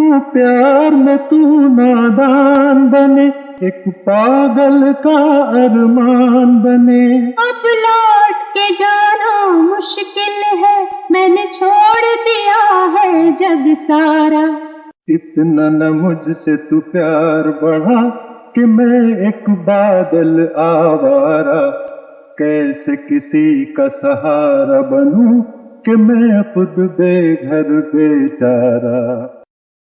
क्यों प्यार में तू नादान बने, एक पागल का अरमान बने। अब लौट के जाना मुश्किल है, मैंने छोड़ दिया है जग सारा। इतना न मुझसे तू प्यार बढ़ा कि मैं एक बादल आवारा, कैसे किसी का सहारा बनूं कि मैं खुद बेघर बेचारा।